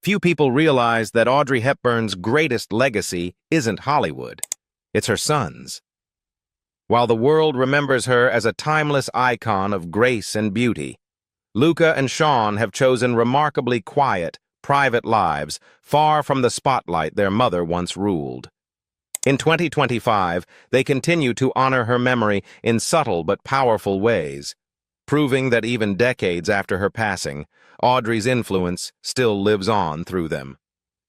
Few people realize that Audrey Hepburn's greatest legacy isn't Hollywood. It's her sons. While the world remembers her as a timeless icon of grace and beauty, Luca and Sean have chosen remarkably quiet, private lives, far from the spotlight their mother once ruled. In 2025, they continue to honor her memory in subtle but powerful ways, proving that even decades after her passing, Audrey's influence still lives on through them.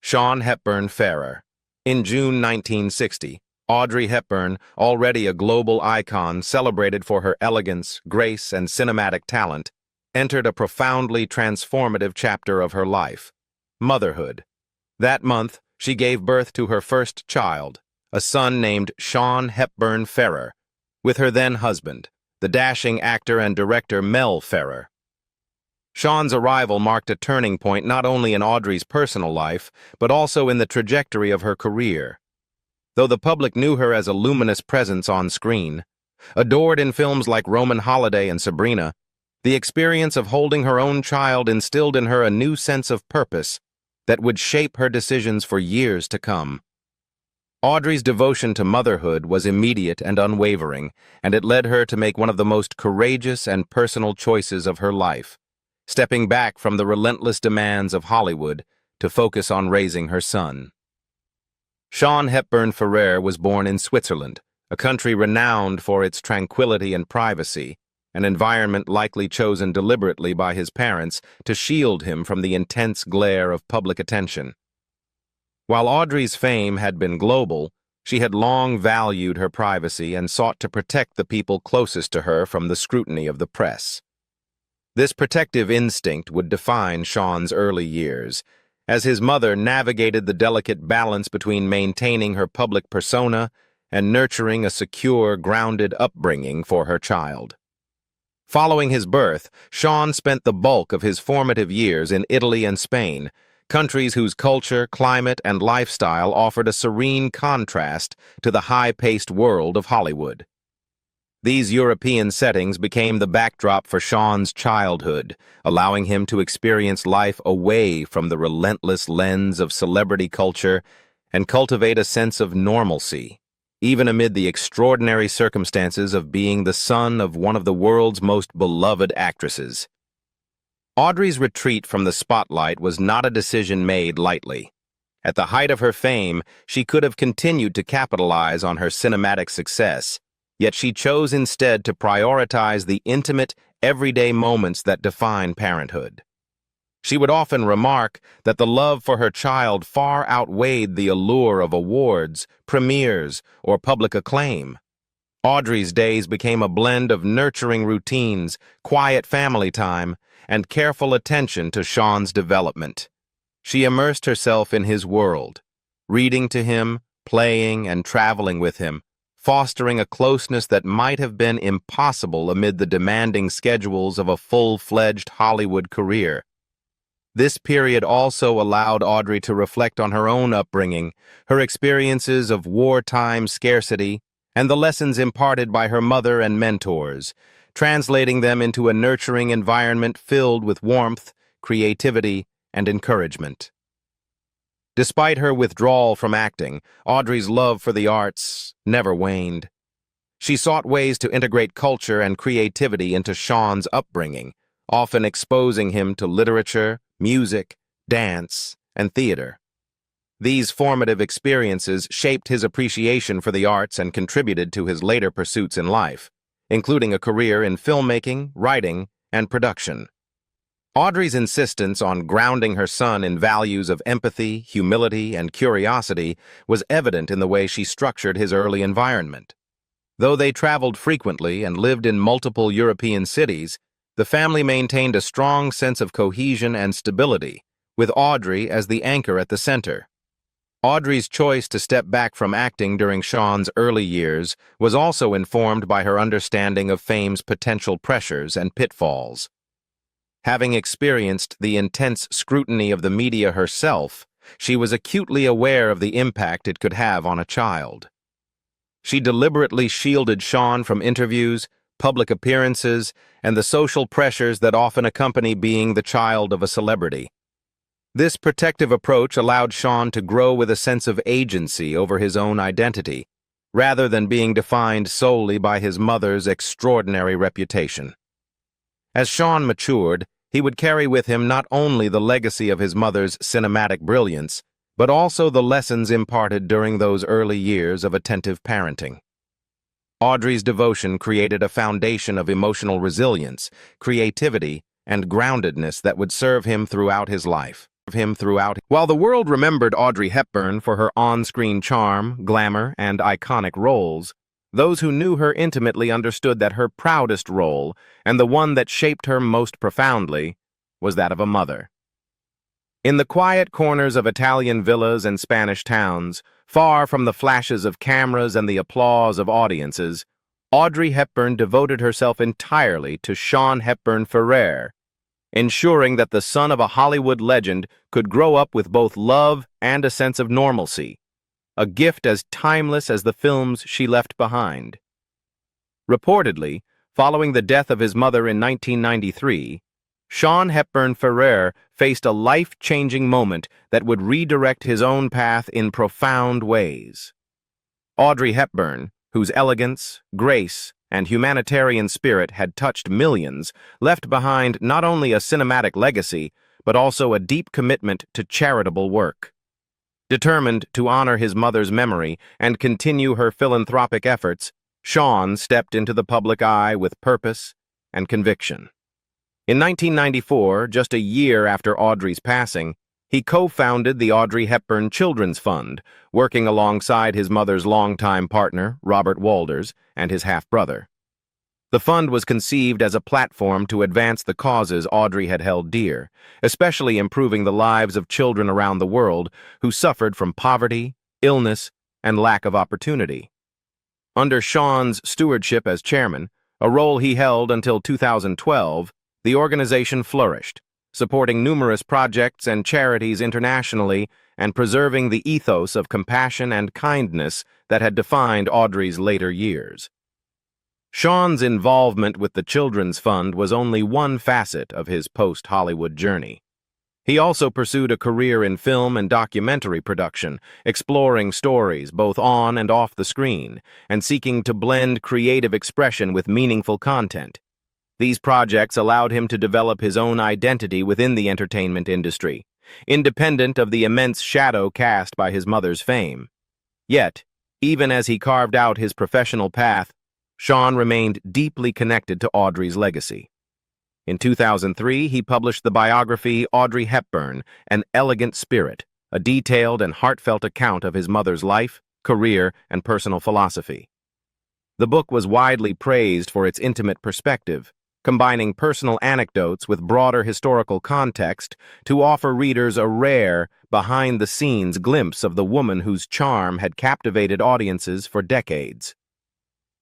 Sean Hepburn Ferrer. In June 1960, Audrey Hepburn, already a global icon celebrated for her elegance, grace, and cinematic talent, entered a profoundly transformative chapter of her life: motherhood. That month, she gave birth to her first child, a son named Sean Hepburn Ferrer, with her then-husband, the dashing actor and director Mel Ferrer. Sean's arrival marked a turning point not only in Audrey's personal life, but also in the trajectory of her career. Though the public knew her as a luminous presence on screen, adored in films like Roman Holiday and Sabrina, the experience of holding her own child instilled in her a new sense of purpose that would shape her decisions for years to come. Audrey's devotion to motherhood was immediate and unwavering, and it led her to make one of the most courageous and personal choices of her life, stepping back from the relentless demands of Hollywood to focus on raising her son. Sean Hepburn Ferrer was born in Switzerland, a country renowned for its tranquility and privacy, an environment likely chosen deliberately by his parents to shield him from the intense glare of public attention. While Audrey's fame had been global, she had long valued her privacy and sought to protect the people closest to her from the scrutiny of the press. This protective instinct would define Sean's early years, as his mother navigated the delicate balance between maintaining her public persona and nurturing a secure, grounded upbringing for her child. Following his birth, Sean spent the bulk of his formative years in Italy and Spain, countries whose culture, climate, and lifestyle offered a serene contrast to the high-paced world of Hollywood. These European settings became the backdrop for Sean's childhood, allowing him to experience life away from the relentless lens of celebrity culture and cultivate a sense of normalcy, even amid the extraordinary circumstances of being the son of one of the world's most beloved actresses. Audrey's retreat from the spotlight was not a decision made lightly. At the height of her fame, she could have continued to capitalize on her cinematic success, yet she chose instead to prioritize the intimate, everyday moments that define parenthood. She would often remark that the love for her child far outweighed the allure of awards, premieres, or public acclaim. Audrey's days became a blend of nurturing routines, quiet family time, and careful attention to Sean's development. She immersed herself in his world, reading to him, playing, and traveling with him, fostering a closeness that might have been impossible amid the demanding schedules of a full-fledged Hollywood career. This period also allowed Audrey to reflect on her own upbringing, her experiences of wartime scarcity, and the lessons imparted by her mother and mentors, translating them into a nurturing environment filled with warmth, creativity, and encouragement. Despite her withdrawal from acting, Audrey's love for the arts never waned. She sought ways to integrate culture and creativity into Sean's upbringing, often exposing him to literature, music, dance, and theater. These formative experiences shaped his appreciation for the arts and contributed to his later pursuits in life, including a career in filmmaking, writing, and production. Audrey's insistence on grounding her son in values of empathy, humility, and curiosity was evident in the way she structured his early environment. Though they traveled frequently and lived in multiple European cities, the family maintained a strong sense of cohesion and stability, with Audrey as the anchor at the center. Audrey's choice to step back from acting during Sean's early years was also informed by her understanding of fame's potential pressures and pitfalls. Having experienced the intense scrutiny of the media herself, she was acutely aware of the impact it could have on a child. She deliberately shielded Sean from interviews, public appearances, and the social pressures that often accompany being the child of a celebrity. This protective approach allowed Sean to grow with a sense of agency over his own identity, rather than being defined solely by his mother's extraordinary reputation. As Sean matured, he would carry with him not only the legacy of his mother's cinematic brilliance, but also the lessons imparted during those early years of attentive parenting. Audrey's devotion created a foundation of emotional resilience, creativity, and groundedness that would serve him throughout his life. While the world remembered Audrey Hepburn for her on-screen charm, glamour, and iconic roles, those who knew her intimately understood that her proudest role, and the one that shaped her most profoundly, was that of a mother. In the quiet corners of Italian villas and Spanish towns, far from the flashes of cameras and the applause of audiences, Audrey Hepburn devoted herself entirely to Sean Hepburn Ferrer, ensuring that the son of a Hollywood legend could grow up with both love and a sense of normalcy, a gift as timeless as the films she left behind. Reportedly, following the death of his mother in 1993, Sean Hepburn Ferrer faced a life-changing moment that would redirect his own path in profound ways. Audrey Hepburn, whose elegance, grace, and humanitarian spirit had touched millions, left behind not only a cinematic legacy, but also a deep commitment to charitable work. Determined to honor his mother's memory and continue her philanthropic efforts, Sean stepped into the public eye with purpose and conviction. In 1994, just a year after Audrey's passing, he co-founded the Audrey Hepburn Children's Fund, working alongside his mother's longtime partner, Robert Walders, and his half-brother. The fund was conceived as a platform to advance the causes Audrey had held dear, especially improving the lives of children around the world who suffered from poverty, illness, and lack of opportunity. Under Sean's stewardship as chairman, a role he held until 2012, the organization flourished, supporting numerous projects and charities internationally and preserving the ethos of compassion and kindness that had defined Audrey's later years. Sean's involvement with the Children's Fund was only one facet of his post-Hollywood journey. He also pursued a career in film and documentary production, exploring stories both on and off the screen, and seeking to blend creative expression with meaningful content. These projects allowed him to develop his own identity within the entertainment industry, independent of the immense shadow cast by his mother's fame. Yet, even as he carved out his professional path, Sean remained deeply connected to Audrey's legacy. In 2003, he published the biography Audrey Hepburn, An Elegant Spirit, a detailed and heartfelt account of his mother's life, career, and personal philosophy. The book was widely praised for its intimate perspective, combining personal anecdotes with broader historical context to offer readers a rare, behind-the-scenes glimpse of the woman whose charm had captivated audiences for decades.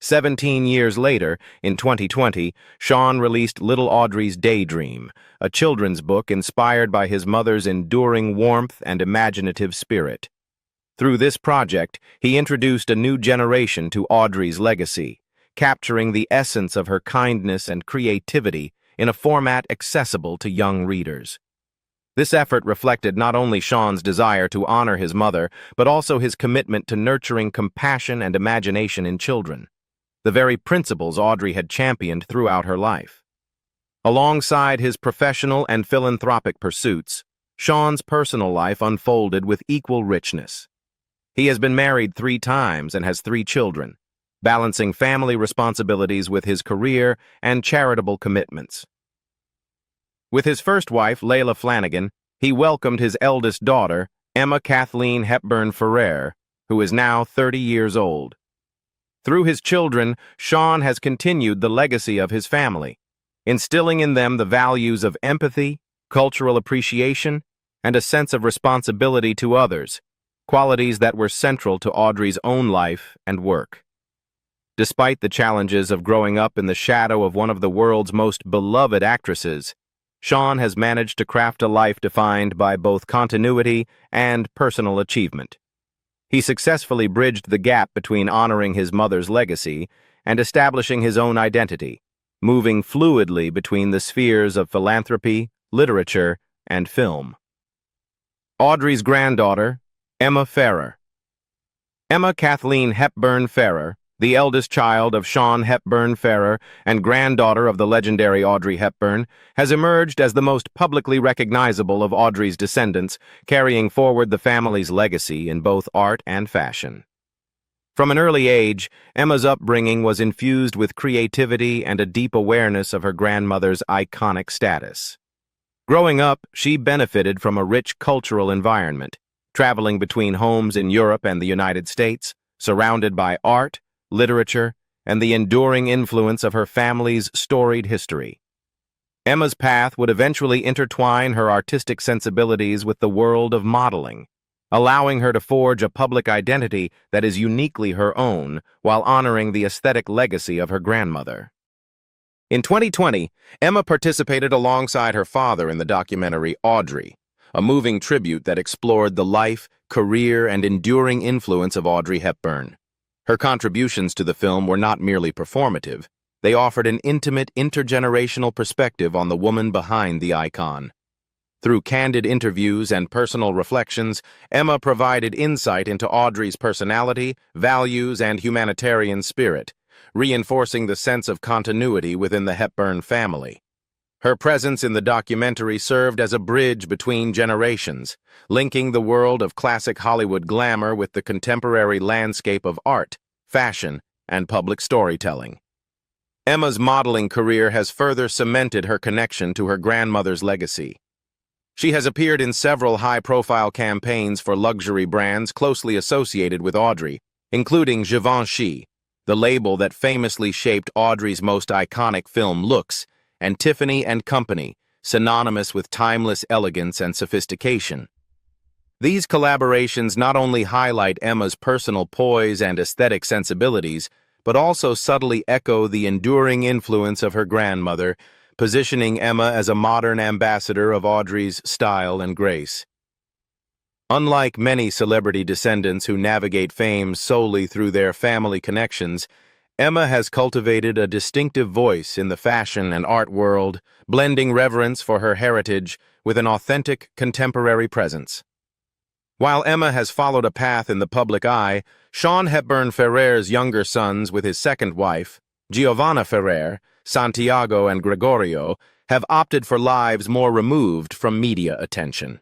17 years later, in 2020, Sean released Little Audrey's Daydream, a children's book inspired by his mother's enduring warmth and imaginative spirit. Through this project, he introduced a new generation to Audrey's legacy, capturing the essence of her kindness and creativity in a format accessible to young readers. This effort reflected not only Sean's desire to honor his mother, but also his commitment to nurturing compassion and imagination in children, the very principles Audrey had championed throughout her life. Alongside his professional and philanthropic pursuits, Sean's personal life unfolded with equal richness. He has been married 3 times and has 3 children, balancing family responsibilities with his career and charitable commitments. With his first wife, Layla Flanagan, he welcomed his eldest daughter, Emma Kathleen Hepburn Ferrer, who is now 30 years old. Through his children, Sean has continued the legacy of his family, instilling in them the values of empathy, cultural appreciation, and a sense of responsibility to others, qualities that were central to Audrey's own life and work. Despite the challenges of growing up in the shadow of one of the world's most beloved actresses, Sean has managed to craft a life defined by both continuity and personal achievement. He successfully bridged the gap between honoring his mother's legacy and establishing his own identity, moving fluidly between the spheres of philanthropy, literature, and film. Audrey's granddaughter, Emma Ferrer. Emma Kathleen Hepburn Ferrer, the eldest child of Sean Hepburn Ferrer and granddaughter of the legendary Audrey Hepburn, has emerged as the most publicly recognizable of Audrey's descendants, carrying forward the family's legacy in both art and fashion. From an early age, Emma's upbringing was infused with creativity and a deep awareness of her grandmother's iconic status. Growing up, she benefited from a rich cultural environment, traveling between homes in Europe and the United States, surrounded by art, literature, and the enduring influence of her family's storied history. Emma's path would eventually intertwine her artistic sensibilities with the world of modeling, allowing her to forge a public identity that is uniquely her own while honoring the aesthetic legacy of her grandmother. In 2020, Emma participated alongside her father in the documentary Audrey, a moving tribute that explored the life, career, and enduring influence of Audrey Hepburn. Her contributions to the film were not merely performative. They offered an intimate, intergenerational perspective on the woman behind the icon. Through candid interviews and personal reflections, Emma provided insight into Audrey's personality, values, and humanitarian spirit, reinforcing the sense of continuity within the Hepburn family. Her presence in the documentary served as a bridge between generations, linking the world of classic Hollywood glamour with the contemporary landscape of art, fashion, and public storytelling. Emma's modeling career has further cemented her connection to her grandmother's legacy. She has appeared in several high-profile campaigns for luxury brands closely associated with Audrey, including Givenchy, the label that famously shaped Audrey's most iconic film looks, and Tiffany & Company, synonymous with timeless elegance and sophistication. These collaborations not only highlight Emma's personal poise and aesthetic sensibilities, but also subtly echo the enduring influence of her grandmother, positioning Emma as a modern ambassador of Audrey's style and grace. Unlike many celebrity descendants who navigate fame solely through their family connections, Emma has cultivated a distinctive voice in the fashion and art world, blending reverence for her heritage with an authentic contemporary presence. While Emma has followed a path in the public eye, Sean Hepburn Ferrer's younger sons with his second wife, Giovanna Ferrer, Santiago and Gregorio, have opted for lives more removed from media attention.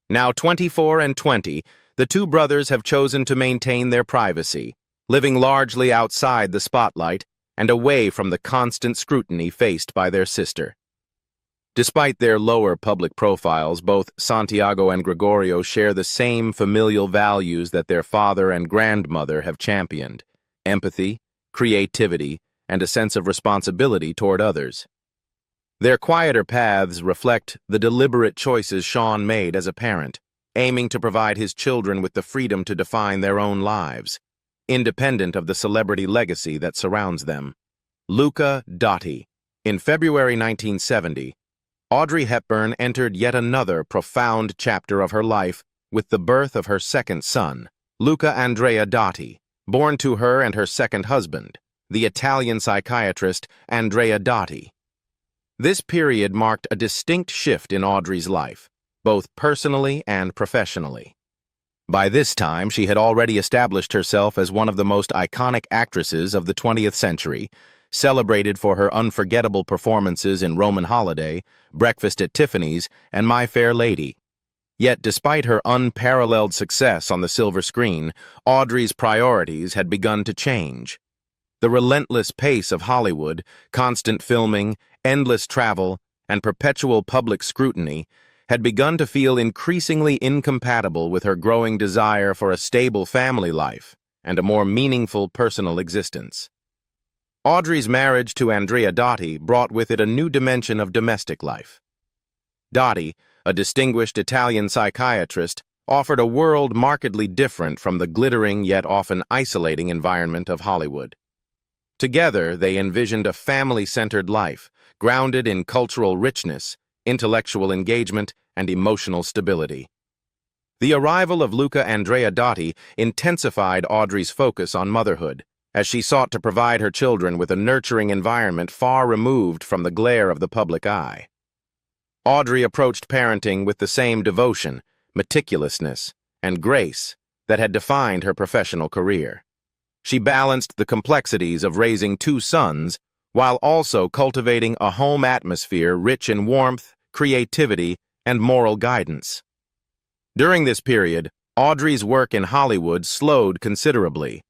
Now 24 and 20, the two brothers have chosen to maintain their privacy, living largely outside the spotlight and away from the constant scrutiny faced by their sister. Despite their lower public profiles, both Santiago and Gregorio share the same familial values that their father and grandmother have championed: empathy, creativity, and a sense of responsibility toward others. Their quieter paths reflect the deliberate choices Sean made as a parent, aiming to provide his children with the freedom to define their own lives, independent of the celebrity legacy that surrounds them. Luca Dotti. In February 1970, Audrey Hepburn entered yet another profound chapter of her life with the birth of her second son, Luca Andrea Dotti, born to her and her second husband, the Italian psychiatrist Andrea Dotti. This period marked a distinct shift in Audrey's life, both personally and professionally. By this time, she had already established herself as one of the most iconic actresses of the 20th century, celebrated for her unforgettable performances in Roman Holiday, Breakfast at Tiffany's, and My Fair Lady. Yet despite her unparalleled success on the silver screen, Audrey's priorities had begun to change. The relentless pace of Hollywood, constant filming, endless travel, and perpetual public scrutiny had begun to feel increasingly incompatible with her growing desire for a stable family life and a more meaningful personal existence. Audrey's marriage to Andrea Dotti brought with it a new dimension of domestic life. Dotti, a distinguished Italian psychiatrist, offered a world markedly different from the glittering yet often isolating environment of Hollywood. Together, they envisioned a family-centered life, grounded in cultural richness, intellectual engagement, and emotional stability. The arrival of Luca Andrea Dotti intensified Audrey's focus on motherhood, as she sought to provide her children with a nurturing environment far removed from the glare of the public eye. Audrey approached parenting with the same devotion, meticulousness, and grace that had defined her professional career. She balanced the complexities of raising two sons while also cultivating a home atmosphere rich in warmth, creativity, and moral guidance. During this period, Audrey's work in Hollywood slowed considerably.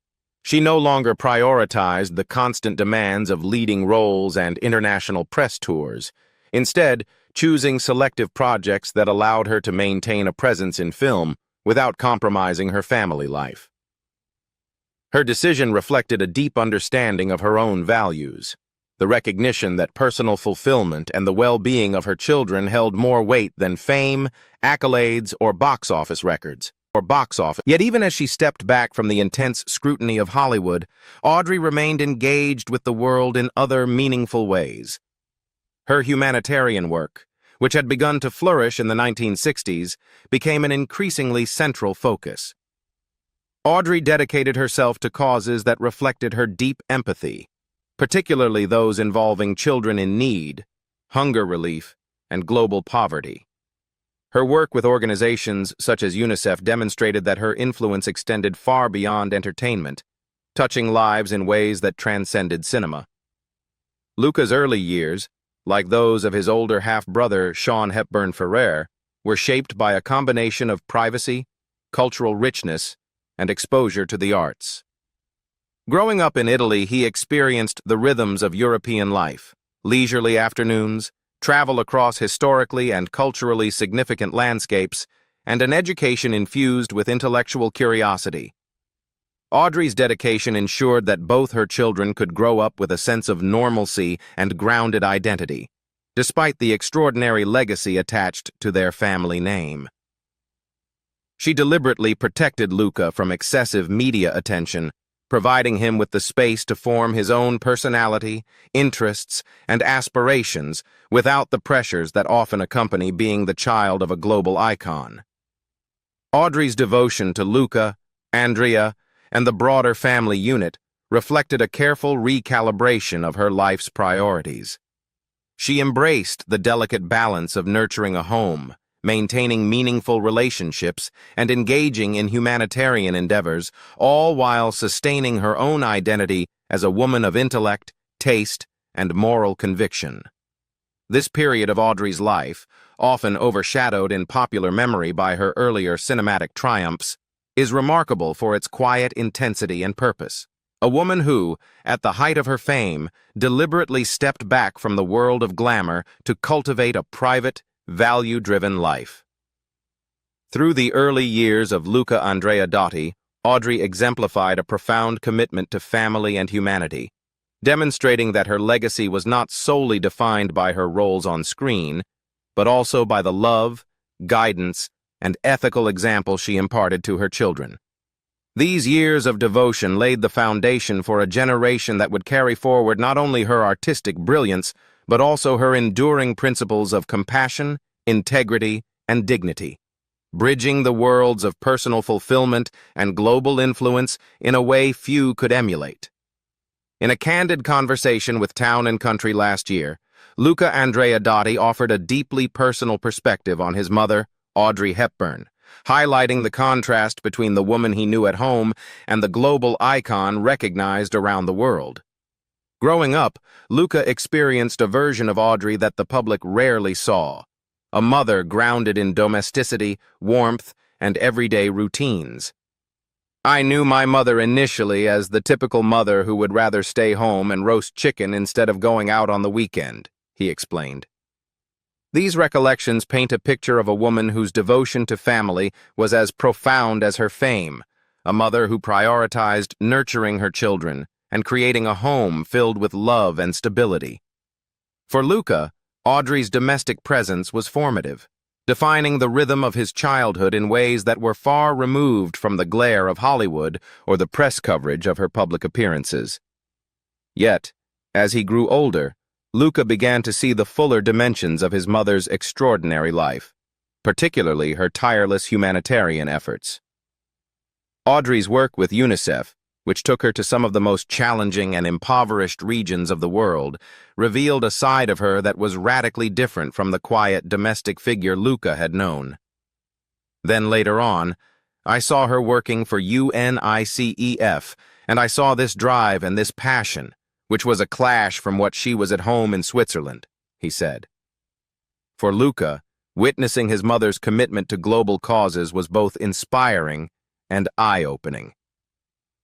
She no longer prioritized the constant demands of leading roles and international press tours, instead choosing selective projects that allowed her to maintain a presence in film without compromising her family life. Her decision reflected a deep understanding of her own values, the recognition that personal fulfillment and the well-being of her children held more weight than fame, accolades, or box office records. Yet even as she stepped back from the intense scrutiny of Hollywood, Audrey remained engaged with the world in other meaningful ways. Her humanitarian work, which had begun to flourish in the 1960s, became an increasingly central focus. Audrey dedicated herself to causes that reflected her deep empathy, particularly those involving children in need, hunger relief, and global poverty. Her work with organizations such as UNICEF demonstrated that her influence extended far beyond entertainment, touching lives in ways that transcended cinema. Luca's early years, like those of his older half-brother Sean Hepburn Ferrer, were shaped by a combination of privacy, cultural richness, and exposure to the arts. Growing up in Italy, he experienced the rhythms of European life, leisurely afternoons, travel across historically and culturally significant landscapes, and an education infused with intellectual curiosity. Audrey's dedication ensured that both her children could grow up with a sense of normalcy and grounded identity, despite the extraordinary legacy attached to their family name. She deliberately protected Luca from excessive media attention, providing him with the space to form his own personality, interests, and aspirations without the pressures that often accompany being the child of a global icon. Audrey's devotion to Luca, Andrea, and the broader family unit reflected a careful recalibration of her life's priorities. She embraced the delicate balance of nurturing a home, maintaining meaningful relationships, and engaging in humanitarian endeavors, all while sustaining her own identity as a woman of intellect, taste, and moral conviction. This period of Audrey's life, often overshadowed in popular memory by her earlier cinematic triumphs, is remarkable for its quiet intensity and purpose. A woman who, at the height of her fame, deliberately stepped back from the world of glamour to cultivate a private, value-driven life. Through the early years of Luca Andreotti, Audrey exemplified a profound commitment to family and humanity, demonstrating that her legacy was not solely defined by her roles on screen, but also by the love, guidance, and ethical example she imparted to her children. These years of devotion laid the foundation for a generation that would carry forward not only her artistic brilliance, but also her enduring principles of compassion, integrity, and dignity, bridging the worlds of personal fulfillment and global influence in a way few could emulate. In a candid conversation with Town & Country last year, Luca Andreotti offered a deeply personal perspective on his mother, Audrey Hepburn, highlighting the contrast between the woman he knew at home and the global icon recognized around the world. Growing up, Luca experienced a version of Audrey that the public rarely saw, a mother grounded in domesticity, warmth, and everyday routines. "I knew my mother initially as the typical mother who would rather stay home and roast chicken instead of going out on the weekend," he explained. These recollections paint a picture of a woman whose devotion to family was as profound as her fame, a mother who prioritized nurturing her children and creating a home filled with love and stability. For Luca, Audrey's domestic presence was formative, defining the rhythm of his childhood in ways that were far removed from the glare of Hollywood or the press coverage of her public appearances. Yet, as he grew older, Luca began to see the fuller dimensions of his mother's extraordinary life, particularly her tireless humanitarian efforts. Audrey's work with UNICEF, which took her to some of the most challenging and impoverished regions of the world, revealed a side of her that was radically different from the quiet domestic figure Luca had known. Then later on, I saw her working for UNICEF, and I saw this drive and this passion, which was a clash from what she was at home in Switzerland, he said. For Luca, witnessing his mother's commitment to global causes was both inspiring and eye-opening.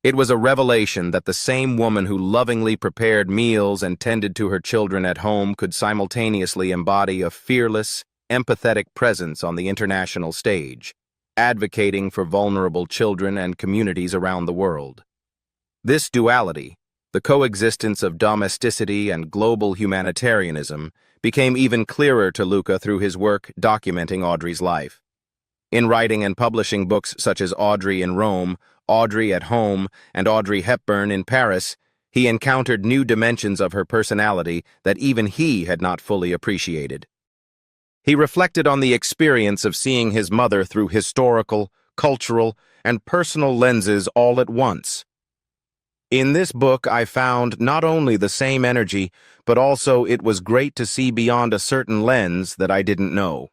It was a revelation that the same woman who lovingly prepared meals and tended to her children at home could simultaneously embody a fearless, empathetic presence on the international stage, advocating for vulnerable children and communities around the world. This duality, the coexistence of domesticity and global humanitarianism, became even clearer to Luca through his work documenting Audrey's life. In writing and publishing books such as Audrey in Rome, Audrey at Home, and Audrey Hepburn in Paris, he encountered new dimensions of her personality that even he had not fully appreciated. He reflected on the experience of seeing his mother through historical, cultural, and personal lenses all at once. In this book, I found not only the same energy, but also it was great to see beyond a certain lens that I didn't know.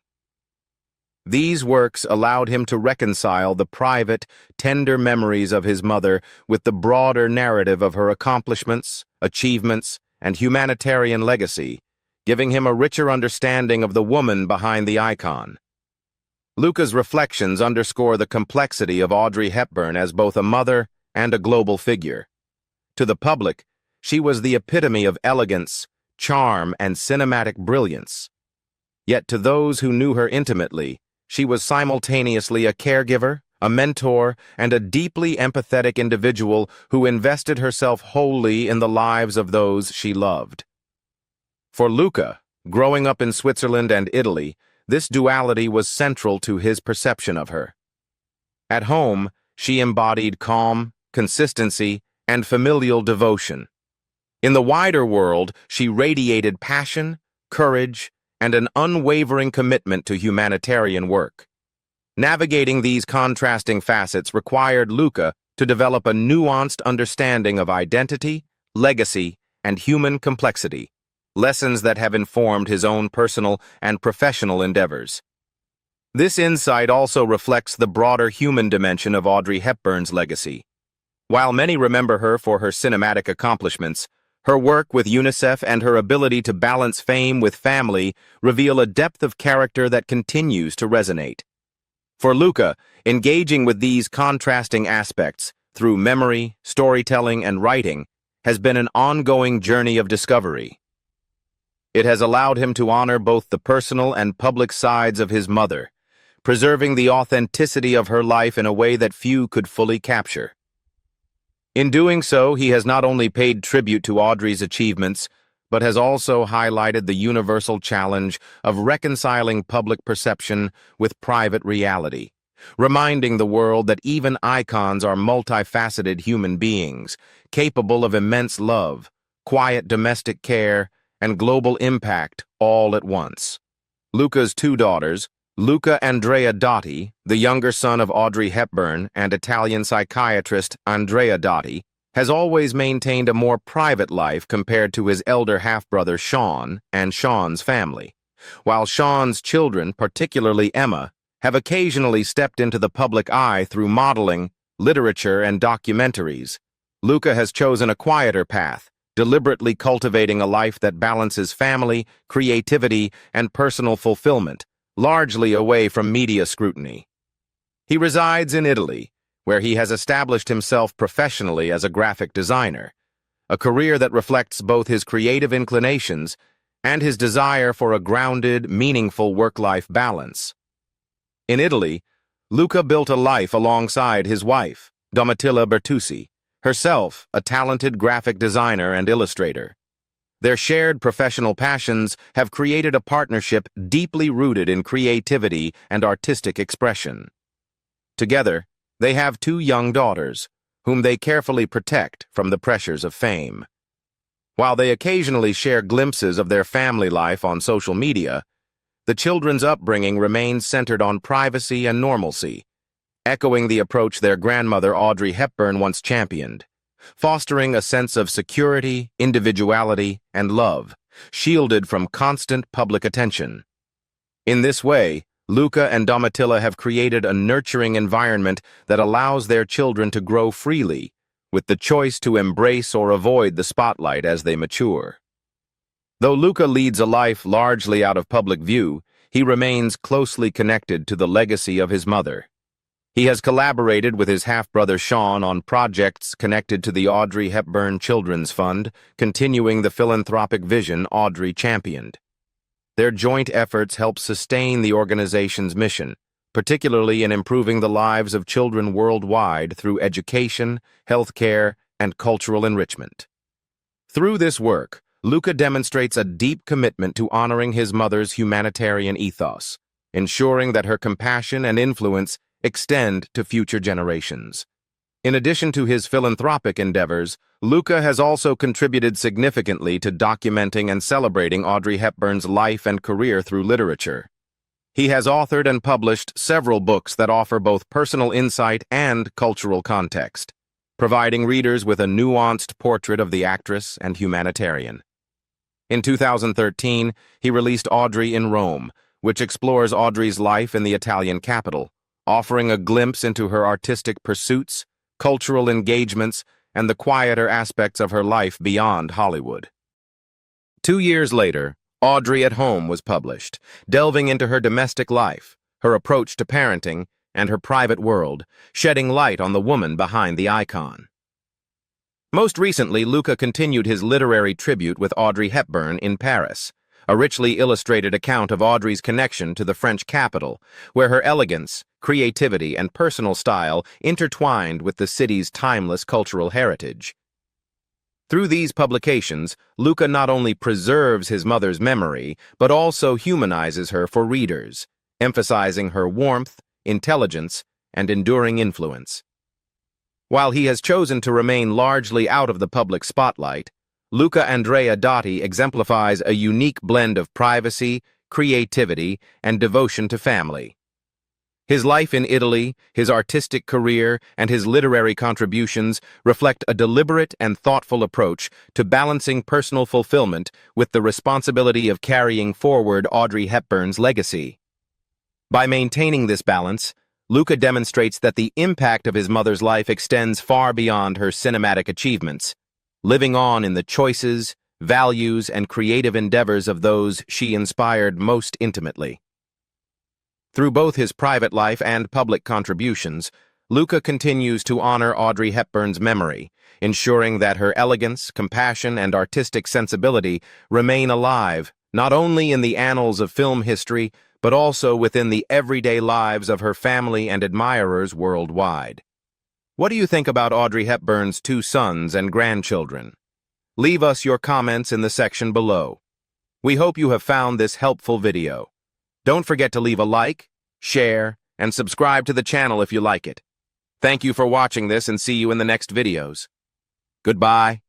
These works allowed him to reconcile the private, tender memories of his mother with the broader narrative of her accomplishments, achievements, and humanitarian legacy, giving him a richer understanding of the woman behind the icon. Luca's reflections underscore the complexity of Audrey Hepburn as both a mother and a global figure. To the public, she was the epitome of elegance, charm, and cinematic brilliance. Yet to those who knew her intimately, she was simultaneously a caregiver, a mentor, and a deeply empathetic individual who invested herself wholly in the lives of those she loved. For Luca, growing up in Switzerland and Italy, this duality was central to his perception of her. At home, she embodied calm, consistency, and familial devotion. In the wider world, she radiated passion, courage, and an unwavering commitment to humanitarian work. Navigating these contrasting facets required Luca to develop a nuanced understanding of identity, legacy, and human complexity, lessons that have informed his own personal and professional endeavors. This insight also reflects the broader human dimension of Audrey Hepburn's legacy. While many remember her for her cinematic accomplishments, her work with UNICEF and her ability to balance fame with family reveal a depth of character that continues to resonate. For Luca, engaging with these contrasting aspects through memory, storytelling, and writing has been an ongoing journey of discovery. It has allowed him to honor both the personal and public sides of his mother, preserving the authenticity of her life in a way that few could fully capture. In doing so, he has not only paid tribute to Audrey's achievements, but has also highlighted the universal challenge of reconciling public perception with private reality, reminding the world that even icons are multifaceted human beings, capable of immense love, quiet domestic care, and global impact all at once. Luca's two daughters, Luca Andrea Dotti, the younger son of Audrey Hepburn and Italian psychiatrist Andrea Dotti, has always maintained a more private life compared to his elder half-brother Sean and Sean's family, while Sean's children, particularly Emma, have occasionally stepped into the public eye through modeling, literature, and documentaries. Luca has chosen a quieter path, deliberately cultivating a life that balances family, creativity, and personal fulfillment, largely away from media scrutiny. He resides in Italy, where he has established himself professionally as a graphic designer, a career that reflects both his creative inclinations and his desire for a grounded, meaningful work-life balance. In Italy, Luca built a life alongside his wife, Domitilla Bertucci, herself a talented graphic designer and illustrator. Their shared professional passions have created a partnership deeply rooted in creativity and artistic expression. Together, they have two young daughters, whom they carefully protect from the pressures of fame. While they occasionally share glimpses of their family life on social media, the children's upbringing remains centered on privacy and normalcy, echoing the approach their grandmother Audrey Hepburn once championed, fostering a sense of security, individuality, and love, shielded from constant public attention. In this way, Luca and Domitilla have created a nurturing environment that allows their children to grow freely, with the choice to embrace or avoid the spotlight as they mature. Though Luca leads a life largely out of public view, he remains closely connected to the legacy of his mother. He has collaborated with his half-brother Sean on projects connected to the Audrey Hepburn Children's Fund, continuing the philanthropic vision Audrey championed. Their joint efforts help sustain the organization's mission, particularly in improving the lives of children worldwide through education, healthcare, and cultural enrichment. Through this work, Luca demonstrates a deep commitment to honoring his mother's humanitarian ethos, ensuring that her compassion and influence extend to future generations. In addition to his philanthropic endeavors, Luca has also contributed significantly to documenting and celebrating Audrey Hepburn's life and career through literature. He has authored and published several books that offer both personal insight and cultural context, providing readers with a nuanced portrait of the actress and humanitarian. In 2013, he released Audrey in Rome, which explores Audrey's life in the Italian capital, offering a glimpse into her artistic pursuits, cultural engagements, and the quieter aspects of her life beyond Hollywood. 2 years later, Audrey at Home was published, delving into her domestic life, her approach to parenting, and her private world, shedding light on the woman behind the icon. Most recently, Luca continued his literary tribute with Audrey Hepburn in Paris, a richly illustrated account of Audrey's connection to the French capital, where her elegance, creativity, and personal style intertwined with the city's timeless cultural heritage. Through these publications, Luca not only preserves his mother's memory, but also humanizes her for readers, emphasizing her warmth, intelligence, and enduring influence. While he has chosen to remain largely out of the public spotlight, Luca Andrea Dotti exemplifies a unique blend of privacy, creativity, and devotion to family. His life in Italy, his artistic career, and his literary contributions reflect a deliberate and thoughtful approach to balancing personal fulfillment with the responsibility of carrying forward Audrey Hepburn's legacy. By maintaining this balance, Luca demonstrates that the impact of his mother's life extends far beyond her cinematic achievements, living on in the choices, values, and creative endeavors of those she inspired most intimately. Through both his private life and public contributions, Luca continues to honor Audrey Hepburn's memory, ensuring that her elegance, compassion, and artistic sensibility remain alive not only in the annals of film history, but also within the everyday lives of her family and admirers worldwide. What do you think about Audrey Hepburn's 2 sons and grandchildren? Leave us your comments in the section below. We hope you have found this helpful video. Don't forget to leave a like, share, and subscribe to the channel if you like it. Thank you for watching this and see you in the next videos. Goodbye.